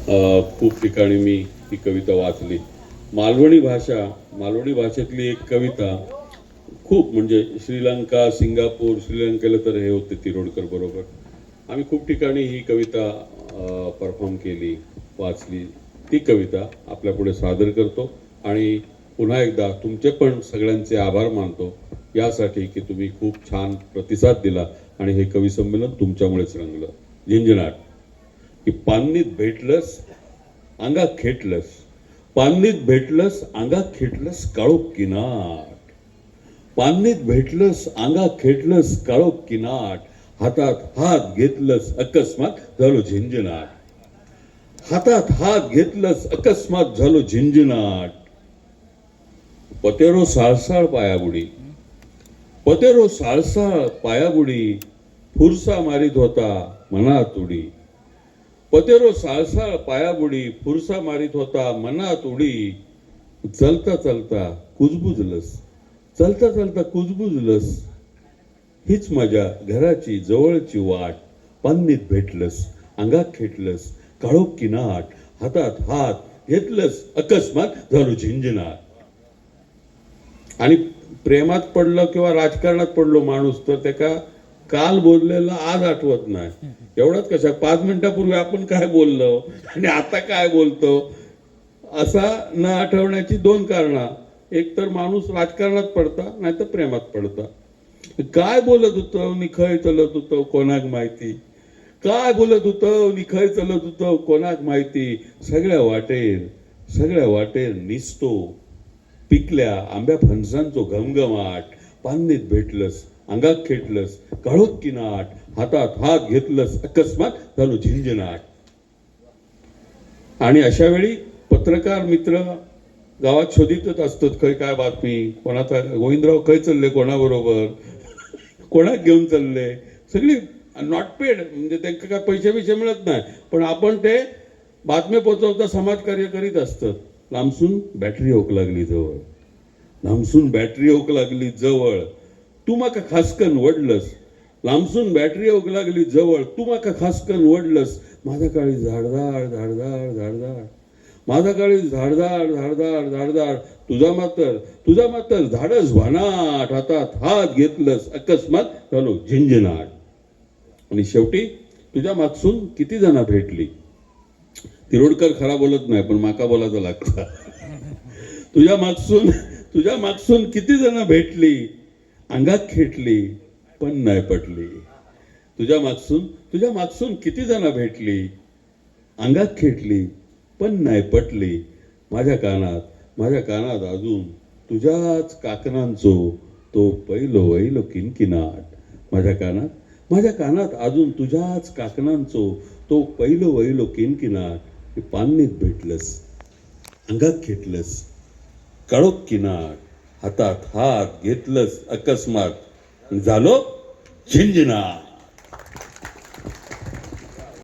खूप ठिकाणी मी ही कविता वाचली. मालवणी भाषेतली एक कविता खूप म्हणजे श्रीलंका, सिंगापूर, श्रीलंकेला तर हे होते तिरोडकर बरोबर. आम्ही खूप ठिकाणी ही कविता परफॉर्म केली, वाचली. ती कविता आपल्यापुढे सादर करतो आणि पुन्हा एकदा तुमचे पण सगळ्यांचे आभार मानतो यासाठी की तुम्ही खूप छान प्रतिसाद दिला आणि हे कवी संमेलन तुमच्यामुळेच रंगलं. झिंझिनाट की पान्नीत भेटलंस अंगात खेटलंस, पान्नीत भेटलंस अंगात खेटलंस काळोख किनाट, पान्नीत भेटलंस अंगात खेटलंस काळोख किनाट, हातात हात घेतलंस अकस्मात झालो झिंझिनाट, हातात हात घेतलंस अकस्मात झालो झिंझिनाट. पतेरो साळसाळ पायाबुडी, पतेरो साळसाळ पायाबुडी, फुरसा मारीत होता मनात उडी, पतेरो साळसाळ पायाबुडी, फुरसा मारीत होता मनात उडी. चलता चलता कुजबुजलस, चलता चलता कुजबुजलस, हीच माझ्या घराची जवळची वाट, पान्नीत भेटलस अंगात खेटलस काळोख किनाट, हातात हात घेतलस अकस्मात झालो झिंझिनाट. आणि प्रेमात पडलं किंवा राजकारणात पडलो माणूस तर त्याका काल बोललेलं आज आठवत नाही. एवढंच कशा 5 मिनिटापूर्वी आपण काय बोललो आणि आता काय बोलतो असा न आठवण्याची 2 कारणं. एक तर माणूस राजकारणात पडता नाही तर प्रेमात पडता. काय बोलत होतो नि खय चलत होतो कोणाक माहिती, काय बोलत होतो नि खय चलत होतो कोणाक माहिती. सगळ्या वाटेर निसतो पिकल्या आंब्या फणसांचो घमघमाट, पान्नीत भेटलस अंगात खेटलस काळोख किनाट, हातात हात घेतलस अकस्मात झालो झिंझिनाट. आणि अशा वेळी पत्रकार मित्र गावात शोधितच असतात खय काय बातमी, कोणाचा गोविंदराव खय चालले कोणाबरोबर, कोणाक घेऊन चालले. सगळी नॉट पेड म्हणजे त्यांना काय पैसे बिशे मिळत नाही पण आपण ते बातम्या पोचवता समाजकार्य करीत असतात. लांबसून बॅटरी ओक लागली जवळ, लांबसून बॅटरी ओक लागली जवळ, तू माका खासकन वडलस, लांबसून बॅटरी ओक लागली जवळ, तू माका खासकन वडलस, माझा काळी झाडदार झाडदार झाडदार, माझा काळी झाडदार झाडदार झाडदार, तुझा मातर झाडच भानाट, हातात हात घेतलस अकस्मात झालो झिंझिनाट. आणि शेवटी तुझ्या मागसून किती जण भेटली. तिरोडकर खरा बोलत नाही पण माका बोलायचं लागतं. तुझ्या मागसून किती जण भेटली, अंगात खेटली पण नाही पटली. तुझ्या मागसून किती जण भेटली, अंगात खेटली पण नाही पटली. माझ्या कानात अजून तुझ्याच काकणांचो तो पहिलो वैलो किनकिनाट. माझ्या कानात अजून तुझ्याच काकणांचो तो पहिलो वैलो किनकिनाट. पान्नीत भेटलस अंगात खेटलस काळोख किनाट, हातात हात घेतलस अकस्मात झालो झिंझिनाट.